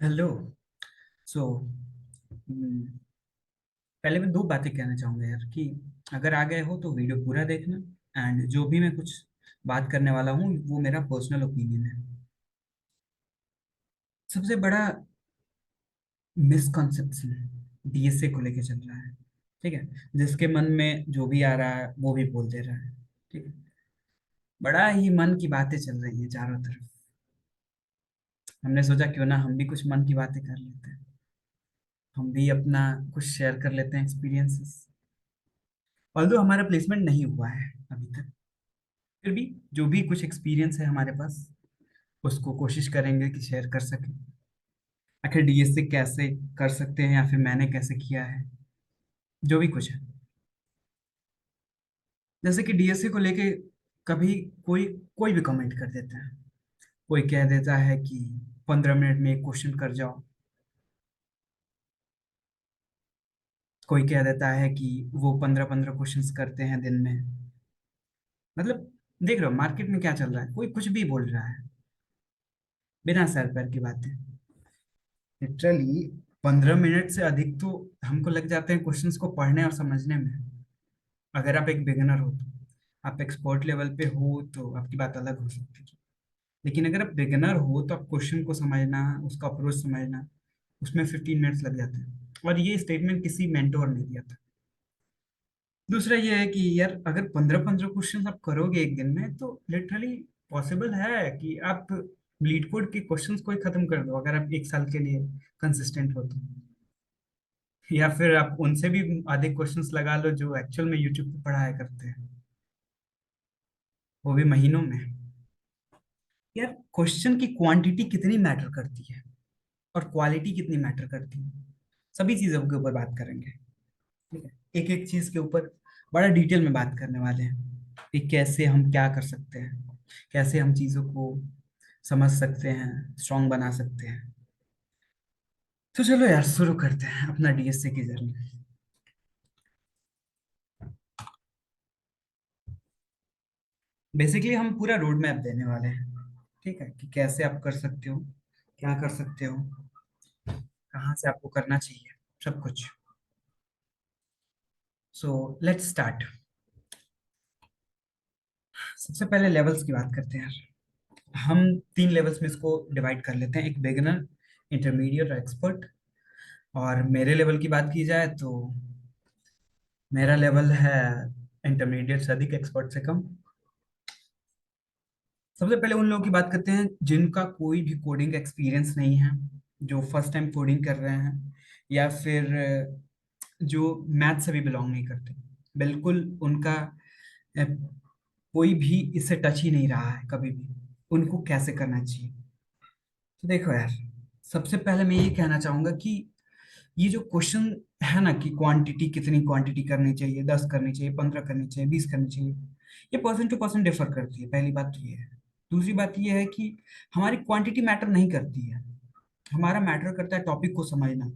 Hello. सो पहले मैं दो बातें कहना चाहूंगा यार कि अगर आ गए हो तो वीडियो पूरा देखना। एंड जो भी मैं कुछ बात करने वाला हूँ वो मेरा पर्सनल ओपिनियन है। सबसे बड़ा मिसकॉन्सेप्शन डीएसए को लेके चल रहा है। ठीक है, जिसके मन में जो भी आ रहा है वो भी बोल दे रहा है। ठीक है, बड़ा ही मन की बातें चल रही है चारों तरफ। हमने सोचा क्यों ना हम भी कुछ मन की बातें कर लेते हैं। हम भी अपना कुछ शेयर कर लेते हैं एक्सपीरियंसेस। ऑल्दो हमारा प्लेसमेंट नहीं हुआ है अभी तक, फिर भी जो भी कुछ एक्सपीरियंस है हमारे पास उसको कोशिश करेंगे कि शेयर कर सकें। आखिर डीएसए कैसे कर सकते हैं या फिर मैंने कैसे किया है, जो भी कुछ है। जैसे कि डीएसए को लेके कभी कोई कोई भी कमेंट कर देता है। कोई कह देता है कि 15 मिनट में एक क्वेश्चन कर जाओ। कोई कह देता है कि वो 15-15 क्वेश्चंस करते हैं दिन में। मतलब देख रहे हो मार्केट में क्या चल रहा है, कोई कुछ भी बोल रहा है बिना सर पैर की बातें। लिटरली 15 मिनट से अधिक तो हमको लग जाते हैं क्वेश्चंस को पढ़ने और समझने में। अगर आप एक बिगिनर हो तो, आप एक्सपर्ट लेवल पे हो तो आपकी बात अलग हो सकती है। लेकिन अगर आप बिगिनर हो तो आप क्वेश्चन को समझना, उसका अप्रोच समझना, उसमें 15 मिनट्स लग जाते हैं। और ये स्टेटमेंट किसी मेंटोर ने दिया था। दूसरा ये है कि यार अगर 15-15 क्वेश्चन आप करोगे एक दिन में तो लिटरली पॉसिबल है कि आप लीड कोड के क्वेश्चंस को ही खत्म कर दो, अगर आप एक साल के लिए कंसिस्टेंट हो तो। या फिर आप उनसे भी अधिक क्वेश्चंस लगा लो जो एक्चुअल में यूट्यूब पे पढ़ाया करते हैं, वो भी महीनों में। यार क्वेश्चन की क्वांटिटी कितनी मैटर करती है और क्वालिटी कितनी मैटर करती है, सभी चीजों के ऊपर बात करेंगे। ठीक है, एक एक चीज के ऊपर बड़ा डिटेल में बात करने वाले हैं कि कैसे हम क्या कर सकते हैं, कैसे हम चीजों को समझ सकते हैं, स्ट्रांग बना सकते हैं। तो चलो यार शुरू करते हैं अपना डीएसए की जर्नी। बेसिकली हम पूरा रोड मैप देने वाले हैं। ठीक है, कि कैसे आप कर सकते हो, क्या कर सकते हो, कहाँ से आपको करना चाहिए, सब कुछ। So let's start. सबसे पहले लेवल्स की बात करते हैं यार। हम 3 लेवल्स में इसको डिवाइड कर लेते हैं, एक बिगिनर, इंटरमीडिएट और एक्सपर्ट। और मेरे लेवल की बात की जाए तो मेरा लेवल है इंटरमीडिएट से अधिक, एक्सपर्ट से कम। सबसे पहले उन लोगों की बात करते हैं जिनका कोई भी कोडिंग एक्सपीरियंस नहीं है, जो फर्स्ट टाइम कोडिंग कर रहे हैं, या फिर जो मैथ से भी बिलोंग नहीं करते। बिल्कुल उनका अ, कोई भी इससे टच ही नहीं रहा है कभी भी। उनको कैसे करना चाहिए? तो देखो यार, सबसे पहले मैं ये कहना चाहूंगा कि ये जो क्वेश्चन है ना कि क्वांटिटी, कितनी क्वांटिटी करनी चाहिए, 10 करनी चाहिए, 15 करनी चाहिए, 20 करनी चाहिए, ये पर्सन टू पर्सन डिफर करती है। पहली बात तो ये है। दूसरी बात ये है कि हमारी क्वांटिटी मैटर नहीं करती है। हमारा मैटर करता है टॉपिक को समझना।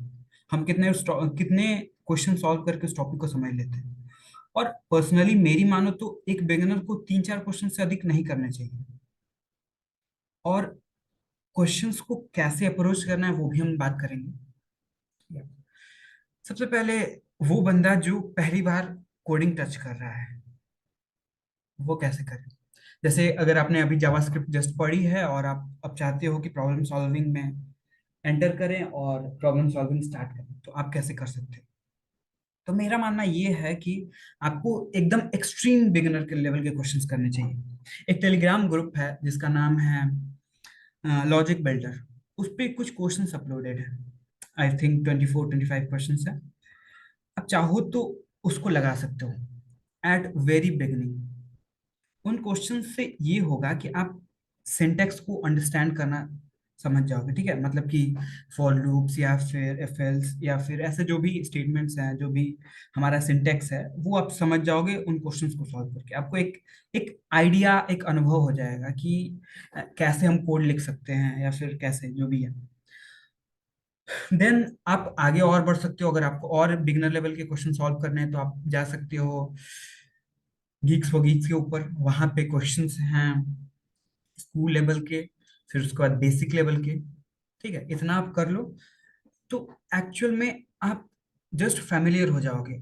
हम कितने क्वेश्चन सॉल्व करके उस टॉपिक को समझ लेते हैं। और पर्सनली मेरी मानो तो एक बिगिनर को 3-4 क्वेश्चन से अधिक नहीं करने चाहिए। और क्वेश्चंस को कैसे अप्रोच करना है वो भी हम बात करेंगे। सबसे पहले वो बंदा जो पहली बार कोडिंग टच कर रहा है वो कैसे करे। जैसे अगर आपने अभी जावास्क्रिप्ट जस्ट पढ़ी है और आप अब चाहते हो कि प्रॉब्लम सॉल्विंग में एंटर करें और प्रॉब्लम सॉल्विंग स्टार्ट करें, तो आप कैसे कर सकते हैं? तो मेरा मानना ये है कि आपको एकदम एक्सट्रीम बिगिनर के लेवल के क्वेश्चंस करने चाहिए। एक टेलीग्राम ग्रुप है जिसका नाम है लॉजिक बिल्डर। उस पे कुछ क्वेश्चंस अपलोडेड है। आई थिंक 24-25 क्वेश्चंस है। आप चाहो तो उसको लगा सकते हो एट वेरी बिगिनिंग। उन क्वेश्चन से ये होगा कि आप सिंटेक्स को अंडरस्टैंड करना समझ जाओगे। ठीक है, मतलब कि फॉर लूप्स या फिर इफ एल्स या फिर ऐसे जो भी स्टेटमेंट्स हैं, जो भी हमारा सिंटेक्स है, वो आप समझ जाओगे उन क्वेश्चंस को सॉल्व करके। आपको एक एक आइडिया, एक अनुभव हो जाएगा कि कैसे हम कोड लिख सकते हैं या फिर कैसे जो भी है। देन आप आगे और बढ़ सकते हो। अगर आपको और बिगनर लेवल के क्वेश्चन सॉल्व करने हैं तो आप जा सकते हो गीक्स फॉर गीक्स के ऊपर। वहां पे क्वेश्चंस हैं स्कूल लेवल के, फिर उसके बाद बेसिक लेवल के। ठीक है, इतना आप कर लो तो एक्चुअल में आप जस्ट फैमिलियर हो जाओगे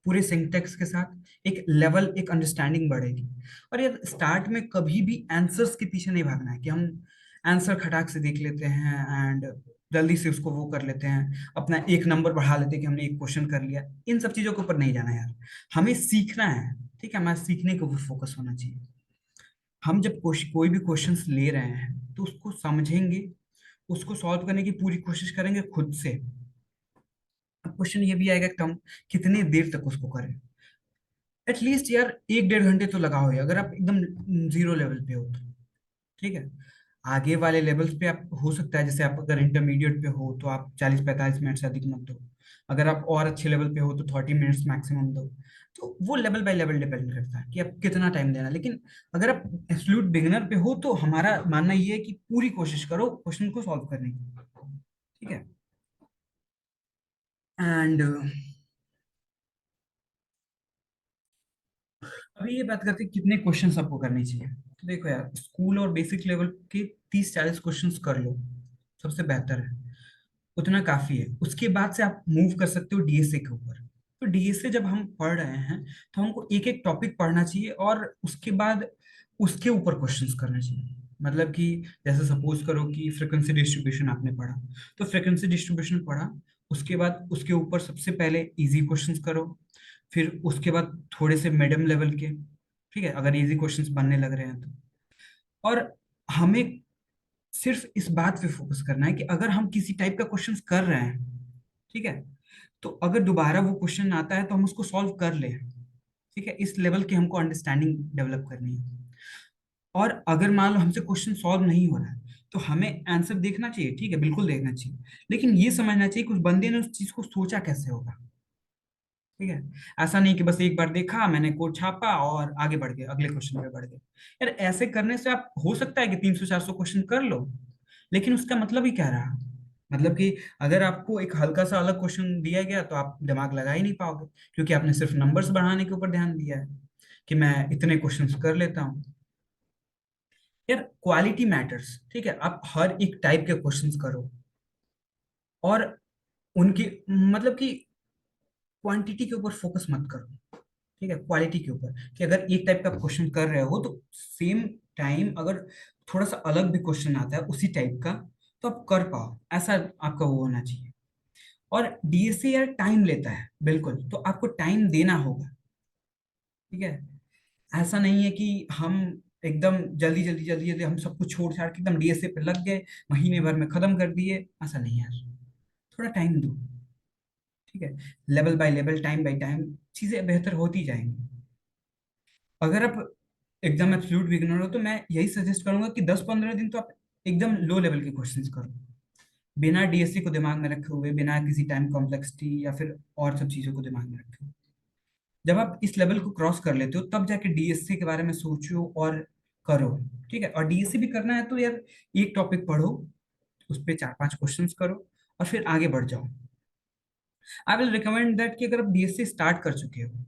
पूरे सिंटेक्स के साथ, एक लेवल, एक अंडरस्टैंडिंग बढ़ेगी। और यार स्टार्ट में कभी भी आंसर्स के पीछे नहीं भागना है कि हम आंसर खटाक से देख लेते हैं एंड जल्दी से उसको वो कर लेते हैं, अपना एक नंबर बढ़ा लेते हैं कि हमने एक क्वेश्चन कर लिया। इन सब चीजों के ऊपर नहीं जाना यार, हमें सीखना है। ठीक है, हमारे सीखने के ऊपर फोकस होना चाहिए। हम जब कोई भी क्वेश्चंस ले रहे हैं तो उसको समझेंगे, उसको सॉल्व करने की पूरी कोशिश करेंगे खुद से। अब क्वेश्चन ये भी आएगा कि हम कितने देर तक उसको करें। एटलीस्ट यार 1 1.5 घंटे तो लगाओ ही, अगर आप एकदम जीरो लेवल पे हो तो। ठीक है, आगे वाले लेवल्स पे आप हो सकता है, जैसे आप अगर इंटरमीडिएट पे हो तो आप 40 45 मिनट से अधिक मत दो। अगर आप और अच्छे लेवल पे हो तो 30 मिनट्स मैक्सिमम दो। तो वो लेवल बाय लेवल डिपेंड करता है कि आप कितना टाइम देना। लेकिन अगर आप एब्सोल्यूट बिगिनर पे हो तो हमारा मानना ये है कि पूरी कोशिश करो क्वेश्चन को सॉल्व करने की। ठीक है। एंड अभी ये बात करते हैं कितने क्वेश्चंस आपको करने चाहिए। तो देखो यार, स्कूल और बेसिक लेवल के 30 40 क्वेश्चंस कर लो, सबसे बेहतर है। उतना काफी है। उसके बाद से आप मूव कर सकते हो डीएसए के ऊपर। तो डीएसए जब हम पढ़ रहे हैं तो हमको एक एक टॉपिक पढ़ना चाहिए और उसके बाद उसके ऊपर क्वेश्चंस करना चाहिए। मतलब कि जैसे सपोज करो कि फ्रीक्वेंसी डिस्ट्रीब्यूशन आपने पढ़ा, तो फ्रीक्वेंसी डिस्ट्रीब्यूशन पढ़ा, उसके बाद उसके ऊपर सबसे पहले इजी क्वेश्चंस करो, फिर उसके बाद थोड़े से मीडियम लेवल के। ठीक है, अगर इजी क्वेश्चंस बनने लग रहे हैं तो। और हमें सिर्फ इस बात पे फोकस करना है कि अगर हम किसी टाइप का क्वेश्चंस कर रहे हैं, ठीक है, तो अगर दोबारा वो क्वेश्चन आता है तो हम उसको सॉल्व कर ले। ठीक है, इस लेवल की हमको अंडरस्टैंडिंग डेवलप करनी है। और अगर मान लो हमसे क्वेश्चन सॉल्व नहीं हो रहा है तो हमें आंसर देखना चाहिए, ठीक है, बिल्कुल देखना चाहिए। लेकिन ये समझना चाहिए कि उस बंदे ने उस चीज को सोचा कैसे होगा। ठीक है, ऐसा नहीं कि बस एक बार देखा मैंने, कोड छापा और आगे बढ़ गए, अगले क्वेश्चन पे बढ़ गए। यार ऐसे करने से आप हो सकता है कि 300 400 क्वेश्चन कर लो, लेकिन उसका मतलब ही क्या रहा। मतलब कि अगर आपको एक हल्का सा अलग क्वेश्चन दिया गया तो आप दिमाग लगा ही नहीं पाओगे, क्योंकि आपने सिर्फ नंबर्स बढ़ाने के ऊपर ध्यान दिया है कि मैं इतने क्वेश्चंस कर लेता हूँ। यार क्वालिटी मैटर्स। ठीक है, आप हर एक टाइप के क्वेश्चंस करो और उनकी मतलब कि क्वांटिटी के ऊपर फोकस मत करो। ठीक है, क्वालिटी के ऊपर, कि अगर एक टाइप का क्वेश्चन कर रहे हो तो सेम टाइम अगर थोड़ा सा अलग भी क्वेश्चन आता है उसी टाइप का तो आप कर पाओ, ऐसा आपका वो होना चाहिए। और डीएसए यार टाइम लेता है बिल्कुल, तो आपको टाइम देना होगा। ठीक है, ऐसा नहीं है कि हम एकदम जल्दी जल्दी जल्दी जल्दी हम सब कुछ छोड़ छाड़ के एकदम डीएसए पे लग गए, महीने भर में खत्म कर दिए, ऐसा नहीं यार। थोड़ा टाइम दो। ठीक है, level by level, time by time चीजें बेहतर होती जाएंगी। अगर आप एकदम एब्सोल्यूट बिगिनर हो तो मैं यही सजेस्ट करूंगा कि 10 15 दिन तो आप एकदम लो लेवल के क्वेश्चंस करो, बिना डीएससी को दिमाग में रखे हुए, बिना किसी टाइम कॉम्प्लेक्सिटी या फिर और सब चीजों को दिमाग में रखे हुए। जब आप इस लेवल को क्रॉस कर लेते हो तब जाके डीएससी के बारे में सोचो और करो। ठीक है, और डीएससी भी करना है तो यार एक टॉपिक पढ़ो, उस पे 4 5 क्वेश्चंस करो और फिर आगे बढ़ जाओ। आई विल रिकमेंड दैट कि अगर आप डीएससी स्टार्ट कर चुके हो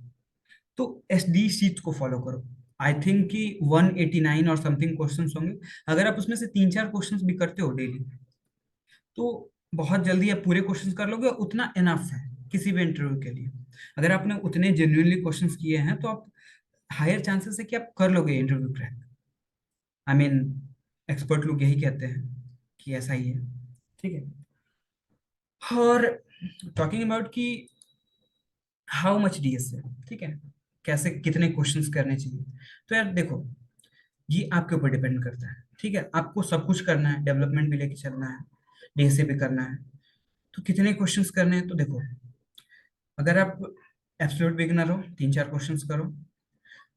तो एस डी शीट्स को फॉलो करो। आई थिंक कि 189 और समथिंग क्वेश्चंस होंगे। अगर आप उसमें से 3 4 क्वेश्चंस भी करते हो डेली तो बहुत जल्दी आप पूरे क्वेश्चंस कर लोगे, उतना इनफ है किसी भी इंटरव्यू के लिए। अगर आपने उतने जेन्युइनली क्वेश्चंस किए हैं तो आप हायर चांसेस है कि आप कर लोगे interview crack. I mean expert लोग यही कहते हैं कि ऐसा ही है। ठीक है, और टॉकिंग अबाउट कि हाउ मच डीएसए, ठीक है, कैसे कितने क्वेश्चंस करने चाहिए। तो यार देखो, ये आपके ऊपर डिपेंड करता है। ठीक है, आपको सब कुछ करना है, डेवलपमेंट भी लेके चलना है, डीएसए भी करना है, तो कितने क्वेश्चंस करने हैं। तो देखो, अगर आप एब्सोल्यूट बिगिनर हो 3 4 क्वेश्चंस करो।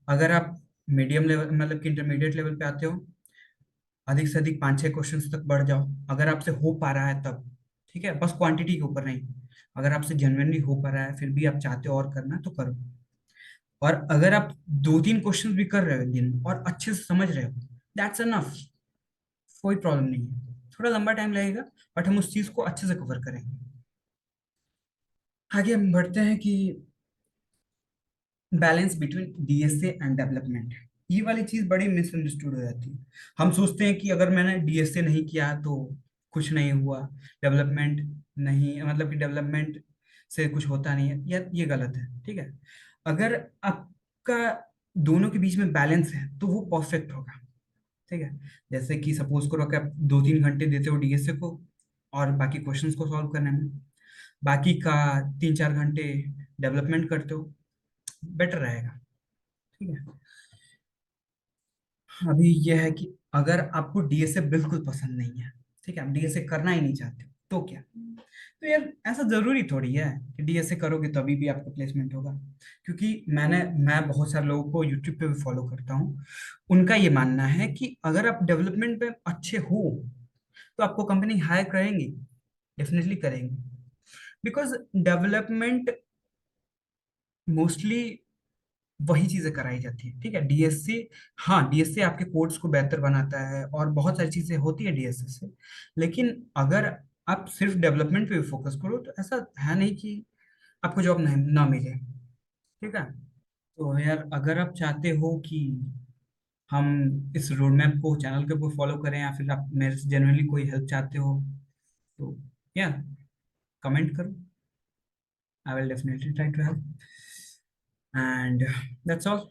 अगर आप मीडियम लेवल मतलब कि इंटरमीडिएट लेवल पे आते हो, अधिक से अधिक 5 6 क्वेश्चंस तक बढ़ जाओ, अगर आपसे हो पा रहा है तब। ठीक है, बस क्वांटिटी के ऊपर नहीं, अगर आपसे जेन्युइनली हो पा रहा है फिर भी आप चाहते हो और करना है, तो करो। और अगर आप 2 3 क्वेश्चंस भी कर रहे हो दिन में और अच्छे से समझ रहे हो, दैट्स अनफ, कोई प्रॉब्लम नहीं है। थोड़ा लंबा टाइम लगेगा बट हम उस चीज को अच्छे से कवर करेंगे। आगे हम बढ़ते हैं कि balance between DSA and development. ये वाली चीज बड़ी मिसअंडरस्टूड हो जाती है। हम सोचते हैं कि अगर मैंने डीएसए नहीं किया तो कुछ नहीं हुआ, डेवलपमेंट नहीं, मतलब कि डेवलपमेंट से कुछ होता नहीं है, या ये गलत है, ठीक है। अगर आपका दोनों के बीच में बैलेंस है तो वो परफेक्ट होगा, ठीक है। जैसे कि सपोज करो कि आप 2-3 घंटे देते हो डीएसए को और बाकी क्वेश्चंस को सॉल्व करने में, बाकी का 3-4 घंटे डेवलपमेंट करते हो, बेटर रहेगा, ठीक है। अभी यह है कि अगर आपको डीएसए बिल्कुल पसंद नहीं है, ठीक है, आप डीएसए करना ही नहीं चाहते, तो क्या? तो यार ऐसा जरूरी थोड़ी है कि डीएसए करोगे तभी भी आपका प्लेसमेंट होगा। क्योंकि मैं बहुत सारे लोगों को यूट्यूब पे भी फॉलो करता हूँ, उनका ये मानना है कि अगर आप डेवलपमेंट पे अच्छे हो तो आपको कंपनी हायर करेंगी, डेफिनेटली करेंगी। बिकॉज डेवलपमेंट मोस्टली वही चीजें कराई जाती है, ठीक है। डीएससी, हाँ डीएससी आपके कोड्स को बेहतर बनाता है और बहुत सारी चीजें होती है डीएससी से, लेकिन अगर आप सिर्फ डेवलपमेंट पे भी फोकस करो तो ऐसा है नहीं कि आपको जॉब नहीं ना मिले, ठीक है। तो यार अगर आप चाहते हो कि हम इस रोड मैप को चैनल के ऊपर फॉलो करें, या फिर आप मेरे से जेनुअनली कोई हेल्प चाहते हो, तो या कमेंट करो, I will definitely try to help, and that's all.